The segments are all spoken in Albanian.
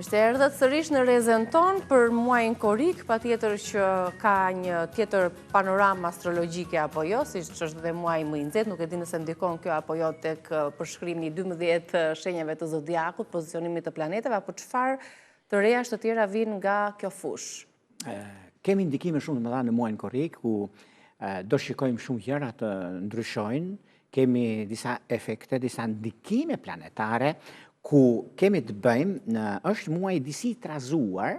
Mirë se erdhët sërish në rezën tonë për muajin korik, pa tjetër që ka një tjetër panoramë astrologjike apo jo, si që është dhe muaj më i nxehtë, nuk e di nëse ndikon kjo apo jo tek përshkrimi 12 shenjave të zodiakut, pozicionimit të planeteve, apo çfarë të reja të tjera vinë nga kjo fush? Kemi ndikime shumë të mëdha në muajin korik, ku do shikojmë shumë gjëra të ndryshojnë, kemi disa efekte, disa ndikime planetare, ku kemi të bëjmë, është muaj disi trazuar,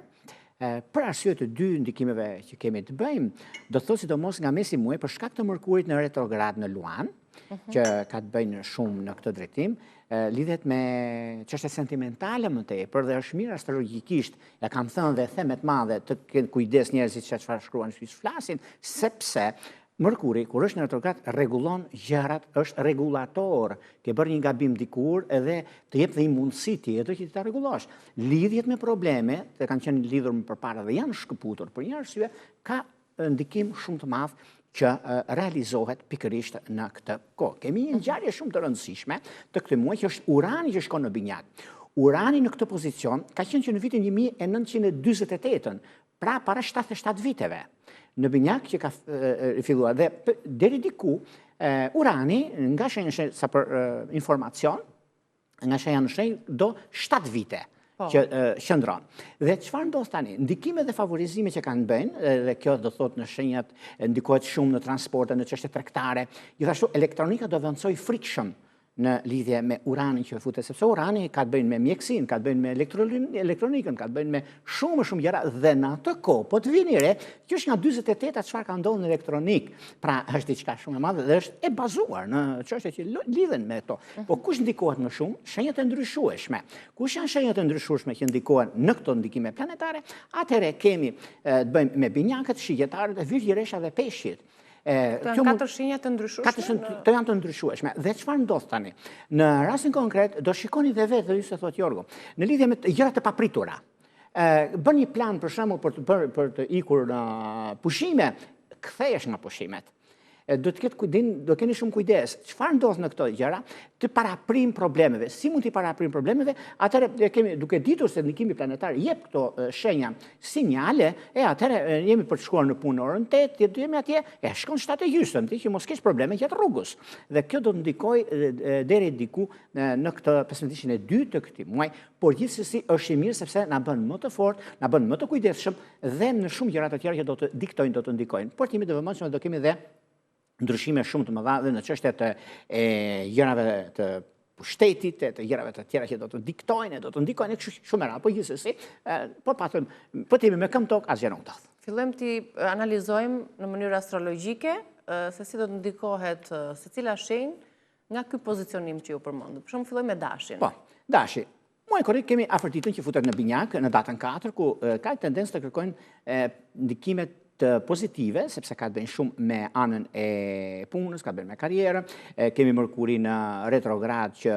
për arsye të dy ndikimeve që kemi të bëjmë, do të thotë sidomos nga mesi muaj, për shkak të Mërkurit në retrograd në Luan, që ka të bëjnë shumë në këtë drejtim, lidhet me çështje sentimentale më tepër dhe është mirë astrologjikisht, ja kam thënë dhe themet madhe të kenë kujdes njerëzit që çfarë shkruan, çfarë flasin, sepse Mërkuri, kur është në retrograd, rregullon gjërat, është rregullator. Ke bërë një gabim dikur edhe të jep dhe një mundësi tjetër që ti ta rregullosh. Lidhjet me probleme, që kanë qenë lidhur më përpara dhe janë shkëputur për një arsye, ka ndikim shumë të madh që realizohet pikërisht në këtë kohë. Kemi një ngjarje shumë të rëndësishme të këtij muaji që është Urani që shkon në binjak. Urani në këtë pozicion ka qenë që në vitin 1948, pra para 77 viteve. Në binjak që ka filluar dhe deri diku Urani nga shenjë sa për informacion, nga shenja në shenjë do 7 vite që qëndron. Dhe çfarë ndodh tani? Ndikime dhe favorizime që kanë bëjnë, dhe kjo do thotë në shenjat ndikohet shumë në transporte, në çështje tregtare, gjithashtu elektronika do vëndësoj frikshëm në lidhje me Uranin që futet, sepse Urani ka të bëjnë me mjekësinë, ka të bëjnë me elektronikën, ka të bëjnë me shumë gjëra dhe në atë kohë, po të vini re, që është nga 48 çfarë ka ndodhur në elektronik, pra është diçka shumë e madhe dhe është e bazuar në çështje që lidhen me to. Po kush ndikohet më shumë? Shenjat e ndryshueshme. Kush janë shenjat e ndryshueshme që ndikohen në këto ndikime planetare? Atëherë kemi të bëjmë me binjakët, shigjetarët, vyvjiresha dhe peshqit. Të janë 4 shenja të ndryshueshme? Të janë të ndryshueshme. Dhe çfarë ndodh tani? Në rastin konkret, do shikoni dhe vetë, ju se thot Jorgo, në lidhje me gjërat e papritura. Bën një plan për shembull për të ikur në pushime, kthehesh nga pushimet. Do keni shumë kujdes. Çfarë ndodh në këto gjëra? Të paraprim problemeve. Si mund të paraprim problemeve? Atëherë kemi duke ditur se ndikimi planetar jep këto shenja sinjale, atëherë jemi për të shkuar në punë orën 8, jemi atje, shkon 7:30, që mos kesh probleme gjatë rrugës. Dhe kjo do të ndikojë deri diku në këtë 15-2 të këtij muaji, por gjithsesi është i mirë sepse na bën më të fortë, na bën më të kujdesshëm dhe në shumë gjëra të tjera që do të diktojnë, do të ndikojnë. Por jemi të vëmendshëm, do kemi dhe ndryshime shumë të mëdha dhe në çështjet e gjërave të pushtetit, të gjërave të tjera që do të diktojnë, do të ndikojnë shumë e radhë, po gjithsesi, po jemi me këmbë tokë, asgjë nuk ndodh. Fillojmë ti analizojmë në mënyrë astrologjike se si do të ndikohet secila shenjë nga ky pozicionim që ju përmendëm. Për shembull, fillojmë me dashin. Po, dashi. Muaj korik kemi afërditën që futet në binjak në datën 4, ku ka tendencë të kërkojnë ndikimet të pozitive, sepse ka të bëjnë shumë me anën e punës, ka të bëjnë me karrierën. Kemi Mërkuri në retrograd që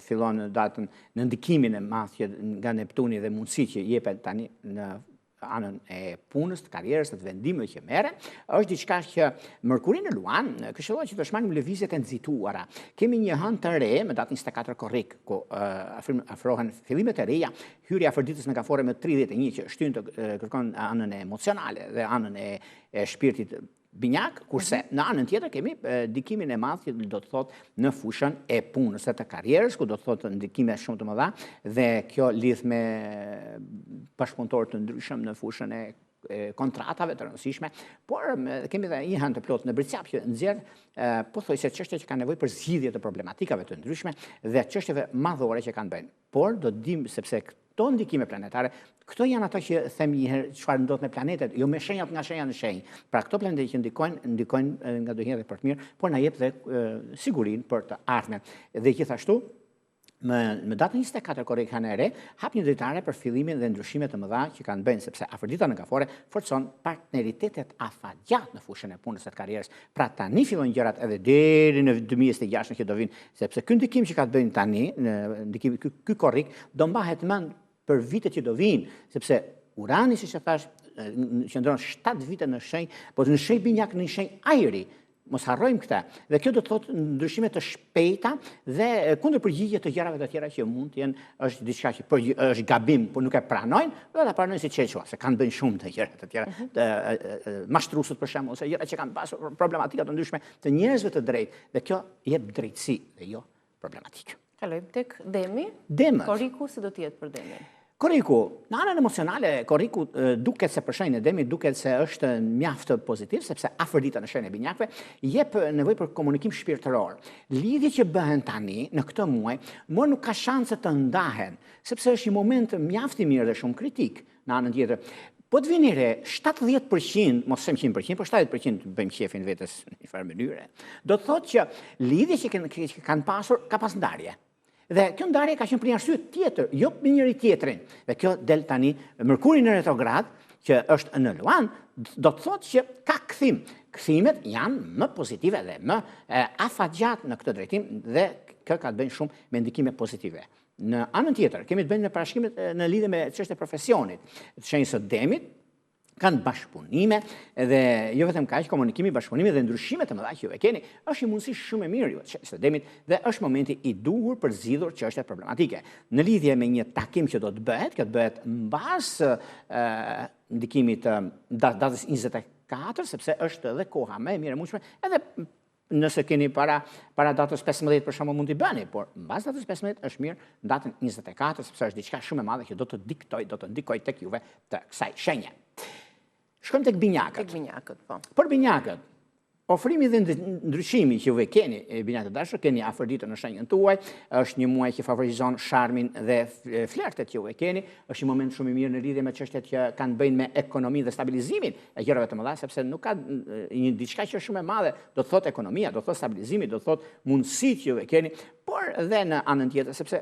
fillon në datën në ndikimin e madh nga Neptuni dhe mundësi që jepet tani në anën e punës, të karrierës, të vendimeve që merren, është diçka që Mërkuri në Luan këshillon që të shmangim lëvizjet e nxituara. Kemi një hënë të re me datën 24 korrik, ku afrohen fillimet e reja, hyrja afërditës në kafore me 31 që shtyn të kërkon anën e emocionale dhe anën e shpirtit binjak, kurse në anën tjetër kemi ndikimin e madh që do të thotë në fushën e punës, të karrierës, ku do të thotë ndikime shumë të mëdha dhe kjo lidh me bashkëpunëtorë të ndryshëm në fushën e kontratave të rëndësishme, por kemi dhe një hënë të plotë në Bricjap që nxjerr pothuajse çështje që kanë nevojë për zgjidhje të problematikave të ndryshme dhe çështjeve madhore që kanë bëjnë. Por do të dim sepse këto ndikime planetare, këto janë ato që them një herë çfarë ndodh me planetet, jo me shenjat nga shenja në shenjë. Pra këto planetet që ndikojnë nga ndonjëherë për të mirë, por na jep dhe sigurinë për të ardhmen. Dhe gjithashtu me datën 24 korrik hanë e re, hap një dritare për fillimin dhe ndryshimet të mëdha që kanë bëjnë, sepse afërdita në kafore forcon partneritetet afatgjatë në fushën e punës së karrierës. Pra tani fillojnë gjërat edhe deri në 2026 që do vinë, sepse ky ndikim që ka të bëjnë tani, ndikimi ky korrik do mbahet mend për vitet që do vinë, sepse Urani, siç e thash, qëndron 7 vite në shenjë, por në shenjë binjak, në shenjë ajri, Mos harrojmë këta. Dhe kjo do të thotë ndryshime të shpejta dhe kundër përgjigje të gjërave të tjera që mund të jenë është diçka që është gabim, por nuk e pranojnë, dhe ta pranojnë si çeçua, se kanë bënë shumë të gjëra të tjera, mashtrusët për shembull, ose gjëra që kanë pasur problematika të ndryshme të njerëzve të drejtë, dhe kjo jep drejtësi dhe jo problematikë. Kalojmë tek Demi. Demët. Koriku si do të jetë për Demin? Koriku, në anën emocionale, Koriku duket se për shenjën e Demit duket se është mjaft pozitiv, sepse afërdita në shenjën e binjakëve jep nevojë për komunikim shpirtëror. Lidhjet që bëhen tani në këtë muaj, më nuk ka shanse të ndahen, sepse është një moment mjaft i mirë dhe shumë kritik në anën tjetër. Po të vini re, 70%, mos them 100%, po 70% bëjmë qefin vetës në një farë mënyre. Do të thotë që lidhjet që kanë pasur ka pas ndarje. Dhe kjo ndarje ka qenë për një arsye tjetër, jo me njëri tjetrin. Dhe kjo del tani Mërkuri në retrograd, që është në Luan, do të thotë që ka kthim. Kthimet janë më pozitive dhe më afatgjat në këtë drejtim dhe kjo ka të bëjë shumë me ndikime pozitive. Në anën tjetër, kemi të bëjmë me parashtrimet në lidhje me çështjen e profesionit, të shenjës së Demit, kanë bashkëpunime dhe jo vetëm kaq, komunikimi, bashkëpunime dhe ndryshime të mëdha që ju e keni, është një mundësi shumë e mirë ju së Demit dhe është momenti i duhur për zgjidhur çështjet problematike. Në lidhje me një takim që do të bëhet, kjo do bëhet mbas ndikimit datës 24, sepse është edhe koha më e mirë e mundshme, edhe nëse keni para datës 15 për shembull mund t'i bëni, por mbas datës 15 është mirë datën 24, sepse është diçka shumë e madhe që do të ndikojë tek juve të kësaj shenje. Shkojmë tek binjakët. Tek binjakët, po. Për binjakët, ofrimi dhe ndryshimi që juve keni, binjakët dashur, keni afërditën në shenjën tuaj, është një muaj që favorizon sharmin dhe flertet që juve keni, është një moment shumë i mirë në lidhje me çështjet që kanë bëjnë me ekonominë dhe stabilizimin e gjërave të mëdha, sepse nuk ka një diçka që është shumë e madhe, do të thotë ekonomia, do të thotë stabilizimi, do të thotë mundësitë që juve keni, por dhe në anën tjetër, sepse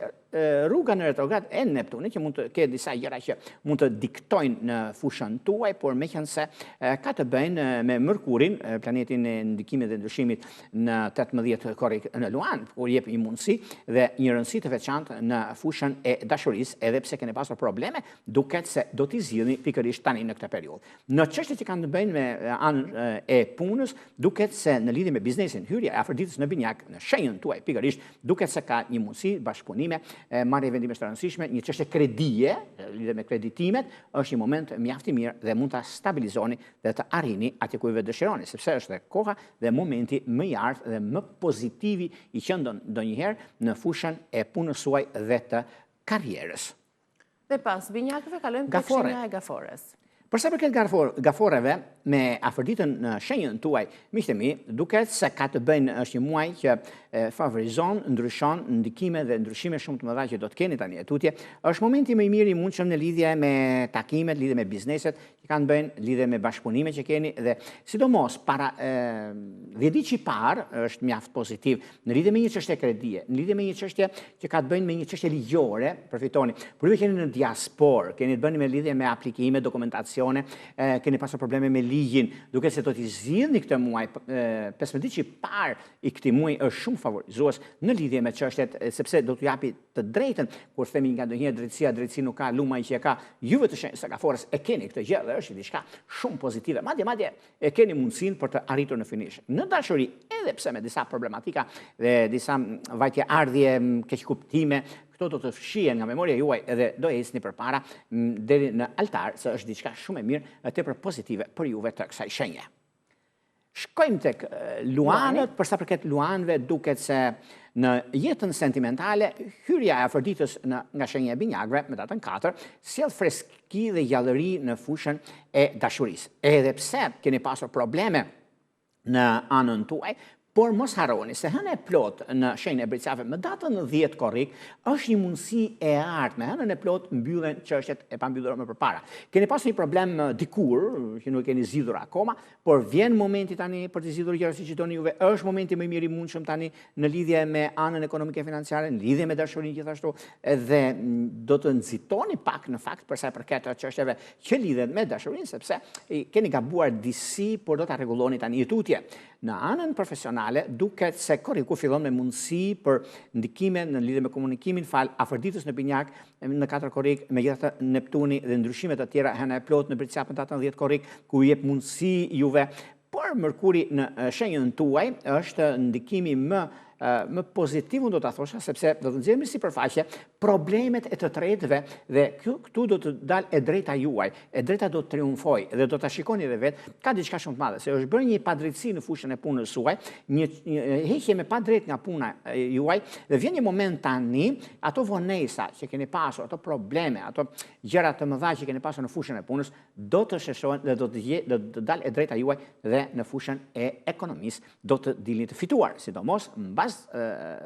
rruga në retrograd e Neptunit, që mund të ketë disa gjëra që mund të diktojnë në fushën tuaj, por meqense ka të bëjnë me Mërkurin, planetin e ndikimit dhe ndryshimit në 18 Korik në Luan, kur jep një mundësi dhe një rëndësi të veçantë në fushën e dashurisë, edhe pse keni pasur probleme, duket se do t'i zgjidhni pikërisht tani në këtë periudhë. Në çështjet që kanë të bëjnë me anën e punës, duket se në lidhje me biznesin, hyrja e afërditës në binjak në shenjën tuaj pikërisht duket se ka një mundësi bashkëpunime, marrje vendimesh të rëndësishme, një çështje kredie, lidhje me kreditimet, është një moment mjaft i mirë dhe mund ta stabilizoni dhe të arrini atje ku ju dëshironi, sepse është koha dhe momenti më i artë dhe më pozitivi i qenë ndonjëherë në fushën e punës suaj dhe të karrierës. Dhe pas binjakëve kalojmë tek shenja e Gafores. Përsa përket gaforeve, me afërditën në shenjën tuaj, miqtë mi, duket se ka të bëjnë është një muaj që favorizon, ndryshon, ndikime dhe ndryshime shumë të mëdha që do të keni tani e tutje. Është momenti më i mirë i mundshëm në lidhje me takimet, lidhje me bizneset që kanë bëjnë, lidhje me bashkëpunimet që keni dhe sidomos para 10 ditë që parë është mjaft pozitiv në lidhje me një çështje kredie, në lidhje me një çështje që ka të bëjnë me një çështje ligjore, përfitoni. Por ju keni në diasporë, keni të bëni me lidhje me aplikime, dokumentacione, keni pasur probleme me ligjin, duke se do t'i zgjidhni këtë muaj, 15 ditë që parë i këtij muaji është shumë favorizues në lidhje me çështjet, sepse do t'ju japi të drejtën, kur themi nga ndonjëherë drejtësia nuk ka, lumaj që e ka, juve të shenjës së Gaforës e keni këtë gjë dhe është diçka shumë pozitive. Madje e keni mundësinë për të arritur në finish. Në dashuri, edhe pse me disa problematika dhe disa vajtje ardhje, keq kuptime, këto do të fshihen nga memoria juaj edhe do ecni përpara deri në altar, se është diçka shumë e mirë e tepër pozitive për juve të kësaj shenje. Shkojmë tek luanët, për sa përket luanëve duket se në jetën sentimentale, hyrja e afërditës nga shenja e binjakëve me datën 4 sjell freski dhe gjallëri në fushën e dashurisë. Edhe pse keni pasur probleme në anën tuaj, por mos harroni se hëna e plot në shenjën e Bricave me datën 10 Korrik është një mundësi e ardhme. Hënën e plot mbyllen çështjet e pambyllura më përpara. Keni pasur një problem dikur që nuk e keni zgjidhur akoma, por vjen momenti tani për të zgjidhur gjërat siç doni juve. Është momenti më i mirë i mundshëm tani në lidhje me anën ekonomike financiare, në lidhje me dashurinë gjithashtu, dhe do të nxitoni pak në fakt për sa i përket çështjeve që lidhen me dashurinë, sepse keni gabuar disi, por do ta rregulloni tani tutje. Në anën profesionale, duket se Korriku fillon me mundësi për ndikime në lidhje me komunikimin, fal afërditës në binjak në 4 Korrik, megjithatë Neptuni dhe ndryshimet të tjera hëna e plot në Bricap në datën 10 Korrik, ku jep mundësi juve por Mërkuri në shenjën tuaj është ndikimi më pozitiv, unë do të thosha, sepse do të nxjerrim sipërfaqe problemet e të tretëve dhe këtu do të dalë e drejta juaj, e drejta do të triumfoj dhe do të shikoni edhe vetë, ka diçka shumë të madhe, se është bërë një padrejtësi në fushën e punës suaj, një heqje me padrejt nga puna juaj dhe vjen një moment tani, ato vonesa që keni pasur, ato probleme, ato gjëra të mëdha që keni pasur në fushën e punës, do të sheshohen dhe do të dalë e drejta juaj dhe në fushën e ekonomisë do të dilni të fituar, sidomos mbas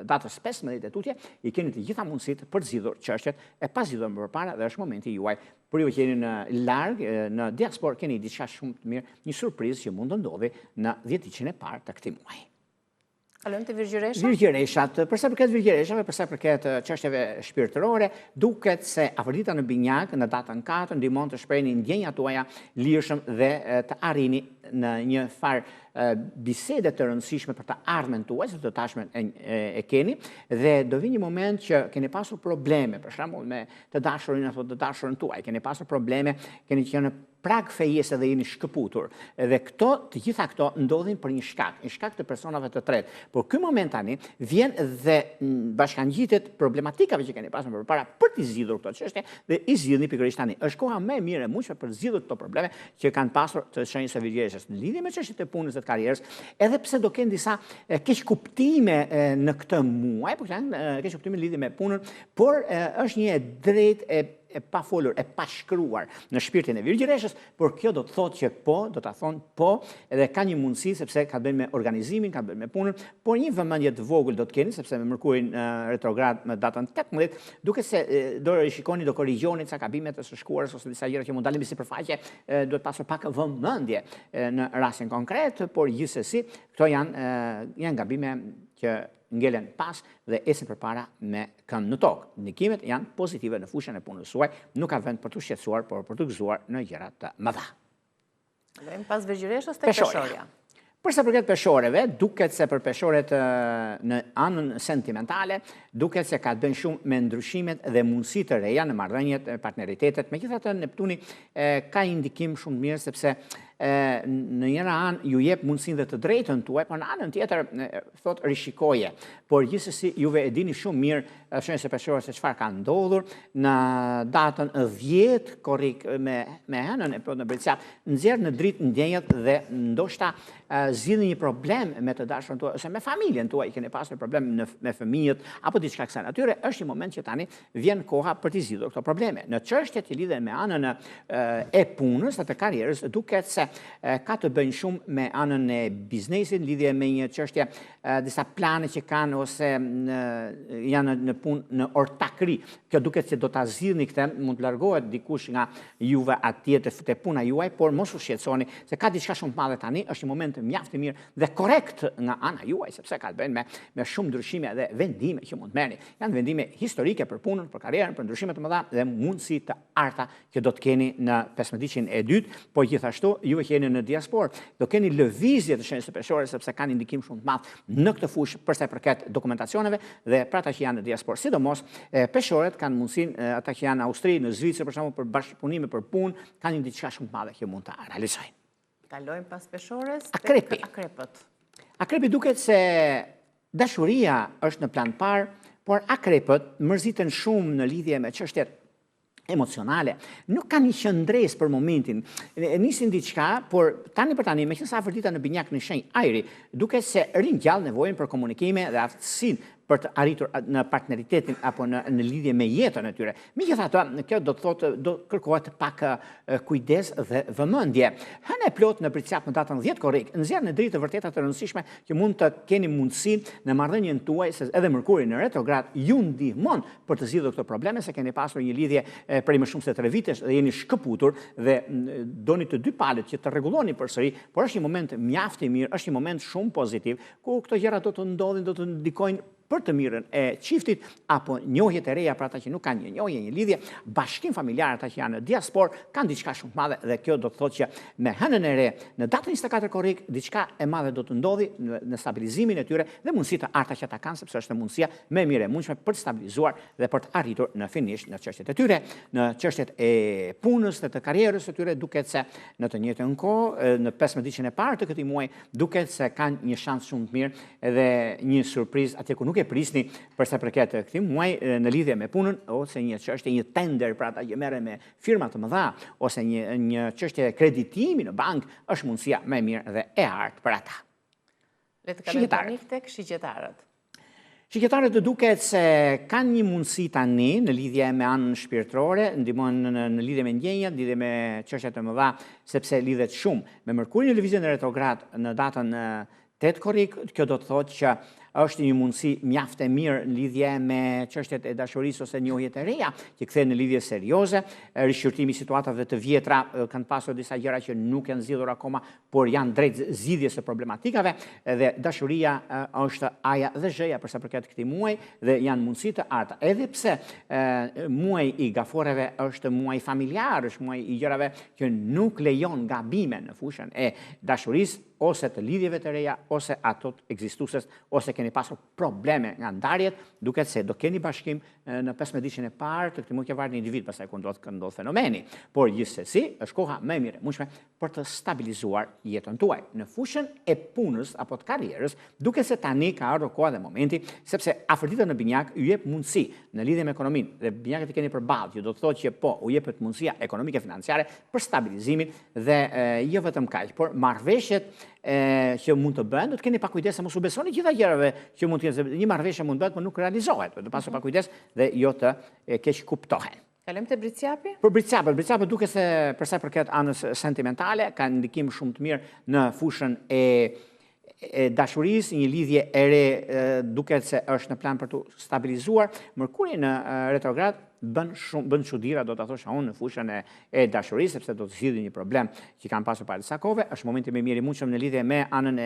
datës 15 tutje, i keni të gjitha mundësit për të zgjidhur çështjet e pa zgjidhur më përpara dhe është momenti juaj. Por ju që jeni në larg, në diasporë keni diçka shumë të mirë, një surprizë që mund të ndodhi në 10 ditën e parë të këtij muaji. Kalojmë te Virgjëresha? Virgjëreshat, përsa përket Virgjëreshave, përsa përket çështjeve shpirtërore, duket se Afrodita në binjak në datën 4 ndihmon të shprehni ndjenjat tuaja lirshëm dhe të arrini në një farë bisede të rëndësishme për të ardhmen tuaj, se të tashmen e keni, dhe do vi një moment që keni pasur probleme, për shembull me të dashurin apo të dashurën tuaj, keni pasur probleme, keni qenë prag fejese dhe jeni shkëputur. Dhe të gjitha këto ndodhin për një shkak të personave të tretë. Por ky moment tani vjen dhe bashkangjitet problematikave që keni pasur përpara për të zgjidhur këto çështje dhe i zgjidhni pikërisht tani. Është koha më e mirë e mundshme për të zgjidhur këto probleme që kanë pasur të shenjës së Virgjëreshës në lidhje me çështjet e punës dhe të karrierës, edhe pse do kenë disa keq kuptime në këtë muaj, por janë keq kuptime në lidhje me punën, por është një e drejtë e pa folur, e pa shkruar në shpirtin e Virgjëreshës, por kjo do të thotë që po, do ta thonë po, edhe ka një mundësi sepse ka bën me organizimin, ka bën me punën, por një vëmendje të vogël do të keni sepse me Mërkurin retrograd me datën 18, duke se do rishikoni, do korrigjoni ca gabime të së shkuarës ose disa gjëra që mund dalin sipërfaqe, duhet pasur pak vëmendje në rastin konkret, por gjithsesi këto janë gabime që ngelen pas dhe esin përpara me këmbë në tokë. Ndikimet janë pozitive në fushën e punës suaj, nuk ka vend për të shqetësuar, por për të gëzuar në gjëra të mëdha. Kalojmë pas Virgjëreshës tek Peshorja. Përsa përket peshoreve, duket se për peshoret në anën sentimentale, duket se ka të bëjë shumë me ndryshimet dhe mundësi të reja në marrëdhëniet, partneritetet. Megjithatë, Neptuni ka indikim shumë mirë sepse në njëra anë ju jep mundësinë dhe të drejtën tuaj, por në anën tjetër thot rishikoje. Por gjithsesi juve e dini shumë mirë shenjës së peshorës se çfarë ka ndodhur në datën 10 korrik me hënën e plot në Bricap, nxjerr në dritë ndjenjat dhe ndoshta zgjidhni një problem me të dashurën tuaj ose me familjen tuaj, keni pasur problem me fëmijët apo diçka kësaj natyre, është një moment që tani vjen koha për të zgjidhur këto probleme. Në çështjet që lidhen me anën e punës dhe të karrierës, duket se ka të bëjnë shumë me anën e biznesit, lidhje me një çështje, disa plane që kanë ose janë në punë në ortakri. Kjo duket se do ta zgjidhni këtë, mund të largohet dikush nga juve atje te puna juaj, por mos u shqetësoni se ka diçka shumë të madhe tani, është një moment mjaft i mirë dhe korrekt nga ana juaj, sepse ka të bëjnë me shumë ndryshime dhe vendime që mund të merrni. Janë vendime historike për punën, për karrierën, për ndryshime të mëdha dhe mundësi të arta që do të keni në 15-diqin e dytë, por gjithashtu juve që jeni në diasporë, do keni lëvizje të shenjës së peshorës sepse kanë indikim shumë të madh në këtë fushë për sa i përket dokumentacioneve dhe për ata që janë në diasporë. Sidomos peshorët kanë mundësinë, ata që janë në Austri, në Zvicër për shembull për bashkëpunime për punë, kanë një diçka shumë të madhe që mund ta realizojnë. Kalojmë pas peshorës tek akrepët. Akrepi duket se dashuria është në plan parë, por akrepët mërziten shumë në lidhje me çështjet emocionale, nuk ka një qëndres për momentin, nisin diçka, por tani për tani, meqenëse Afrodita në binjak në shenjë ajri, duke se ringjall nevojën për komunikime dhe aftësinë për të arritur në partneritetin apo në lidhje me jetën e tyre. Megjithatë, kjo do të thotë do kërkohet pak kujdes dhe vëmendje. Hëna e plot në Bricap në datën 10 korrik, nxjerr në dritë të vërteta të rëndësishme që mund të keni mundësinë në marrëdhënien tuaj se edhe Mërkuri në retrograd ju ndihmon për të zgjidhur këto probleme, se keni pasur një lidhje prej më shumë se 3 vitesh dhe jeni shkëputur dhe doni të dy palët që të rregulloni përsëri, por është një moment mjaft i mirë, është një moment shumë pozitiv ku këto gjëra do të ndodhin, do të ndikojnë për të mirën e çiftit, apo njohjet e reja për ata që nuk kanë një njohje, një lidhje, bashkim familjar ata që janë në diaspor, kanë diçka shumë të madhe dhe kjo do të thotë që me hënën e re në datën 24 korrik diçka e madhe do të ndodhi në stabilizimin e tyre dhe mundësitë të arta që ata kanë, sepse është mundësia më e mirë e mundshme për të stabilizuar dhe për të arritur në finish në çështjet e tyre, në çështjet e punës dhe të karrierës së tyre. Duket se në të njëjtën kohë, në 15 ditën e parë të këtij muaji, duket se kanë një shans shumë të mirë dhe një surprizë atje ku nuk e prisni për sa përket këtij muaji në lidhje me punën ose një çështje, një tender për ata që merren me firma të mëdha ose një çështje kreditimi në bankë, është mundësia më e mirë dhe e artë për ata. Le të kalojmë tani tek shigjetarët. Shigjetarët të duket se kanë një mundësi tani në lidhje me anën shpirtërore, ndihmojnë në lidhje me ndjenjat, lidhje me çështje të mëdha, sepse lidhet shumë me Mërkurin në lëvizjen retrograd në datën 8 korrik. Kjo do të thotë që është një mundësi mjaft e mirë në lidhje me çështjet e dashurisë ose njohjet e reja, që kthehen në lidhje serioze, rishqyrtimi i situatave të vjetra, kanë pasur disa gjëra që nuk janë zgjidhur akoma, por janë drejt zgjidhjes së problematikave dhe dashuria është aja dhe zhëja për sa përket këtij muaji dhe janë mundësi të arta. Edhe pse muaji i gaforeve është muaj familjar, është muaj i gjërave që nuk lejon gabime në fushën e dashurisë ose të lidhjeve të reja, ose ato të ekzistueses, ose keni pasur probleme nga ndarjet, duket se do keni bashkim në 15 ditën e parë të këtij muaji, varet në individ pastaj ku ndodh fenomeni. Por gjithsesi, është koha më e mirë e mundshme për të stabilizuar jetën tuaj. Në fushën e punës apo të karrierës, duket se tani ka ardhur koha dhe momenti, sepse afërdita në binjak ju jep mundësi në lidhje me ekonominë dhe binjakët i keni përballë, ju do të thotë që po, u jepet mundësia ekonomike financiare për stabilizimin dhe jo vetëm kaq, por marrëveshjet që mund të bëhen, do të keni pa kujdes se mos u besoni gjitha gjërave që mund të jenë. Një marrëveshje mund bëhet, por nuk realizohet. Do pasur pa kujdes dhe jo të keq kuptohen. Kalojmë te Bricjapi? Për Bricjapi duket se për sa përket anës sentimentale ka ndikim shumë të mirë në fushën e dashurisë, një lidhje e re duket se është në plan për të stabilizuar. Mërkuri në retrograd bën çuditëra, do ta thosha unë, në fushën e dashurisë, sepse do të zgjidhë një problem që kanë pasur para disa kohëve. Është momenti më i mirë i mundshëm në lidhje me anën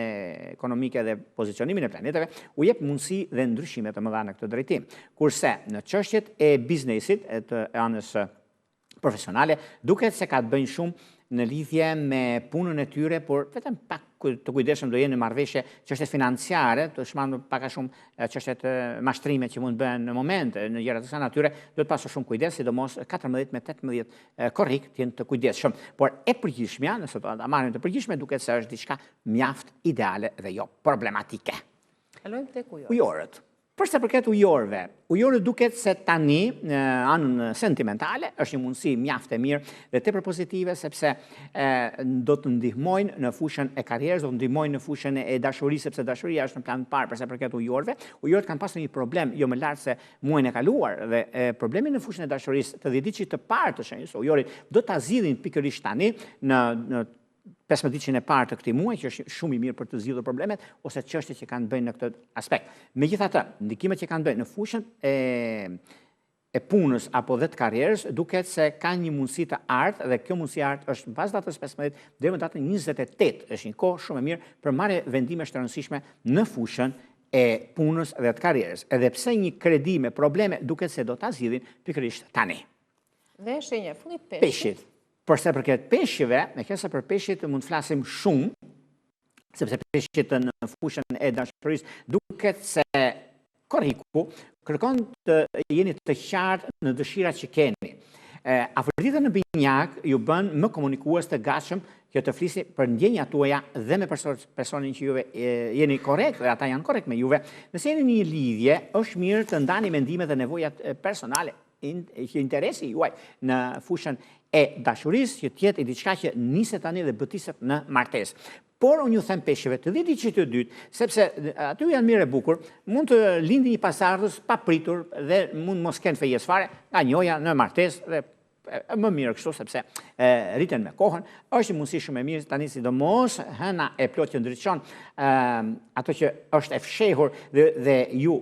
ekonomike dhe pozicionimin e planetave, u jep mundësi dhe ndryshime të mëdha në këtë drejtim. Kurse në çështjet e biznesit, të anës profesionale, duket se ka të bëjnë shumë në lidhje me punën e tyre, por vetëm pak të kujdesshëm do jenë në marrëveshje çështje financiare, të shmandur pak a shumë çështjet mashtrime që mund bëhen në momente, në gjëra të kësaj natyre, do të pasur shumë kujdes, sidomos 14 me 18 korrik të jenë të kujdesshëm. Por e përgjithshmja, nëse do ta marrim të përgjithshme, duket se është diçka mjaft ideale dhe jo problematike. Kalojmë tek ujorët. Për sa përket ujorët duket se tani në anën sentimentale është një mundësi mjaft e mirë dhe tepër pozitive, sepse do të ndihmojnë në fushën e karrierës, do të ndihmojnë në fushën e dashurisë, sepse dashuria është në plan të parë për sa përket ujorëve. Ujorët kanë pasur një problem jo më lart se muajin e kaluar dhe problemi në fushën e dashurisë të 10 ditësh të parë të shenjës së ujorit do ta zgjidhin pikërisht tani në 15 ditën e parë të këtij muaji, që është shumë i mirë për të zgjidhur problemet ose çështjet që kanë bëjnë në këtë aspekt. Megjithatë, ndikimet që kanë bëjnë në fushën e punës apo dhe të karrierës, duket se kanë një mundësi të artë dhe kjo mundësi artë është pas datës 15 deri më datën 28. Është një kohë shumë e mirë për marrje vendime të rëndësishme në fushën e punës dhe të karrierës. Edhe pse një kredi me probleme duket se do ta zgjidhin pikërisht tani. Dhe shenja e fundit peshqit. Për sa përket peshqive, me qenë se për peshqit mund të flasim shumë, sepse peshqit në fushën e dashurisë duket se korriku kërkon të jeni të qartë në dëshirat që keni. Afërdita në binjak ju bën më komunikues të gatshëm që të flisni për ndjenjat tuaja dhe me personin që juve jeni korrekt dhe ata janë korrekt me juve. Nëse jeni në një lidhje, është mirë të ndani mendimet dhe nevojat personale, interesi juaj në fushën e dashurisë, që tjetë i diçka që niset tani dhe bëtiset në martesë. Por unë ju them peshqeve të 10 ditë të dytë, sepse aty janë mirë e bukur, mund të lindi një pasardhës pa pritur dhe mund mos kenë fejes fare, nga njoja në martesë dhe më mirë kështu, sepse rriten me kohën, është një mundësi shumë e mirë tani, sidomos hëna e plot që ndriçon ato që është e fshehur dhe ju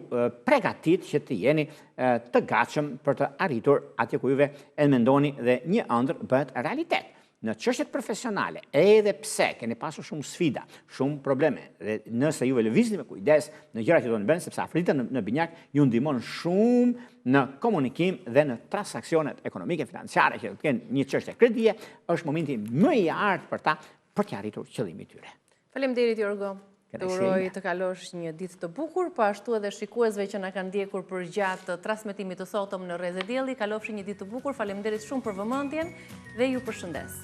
pregatit që të jeni të gatshëm për të arritur atje ku juve e mendoni dhe një ëndër bëhet realitet. në çështjet profesionale, edhe pse keni pasur shumë sfida, shumë probleme, dhe nëse juve lëvizni me kujdes në gjërat që do të bëni, sepse Afrita në binjak ju ndihmon shumë në komunikim dhe në transaksionet ekonomike, financiare, që të kenë një çështje kredie, është momenti më i artë për ta për të arritur qëllimin e tyre. Faleminderit Jorgo. Të uroj të kalosh një ditë të bukur, po ashtu edhe shikuesve që na kanë ndjekur për gjatë transmetimit të sotëm në Rrezë Dielli, kalofshi një ditë të bukur. Faleminderit shumë për vëmendjen dhe ju përshëndes.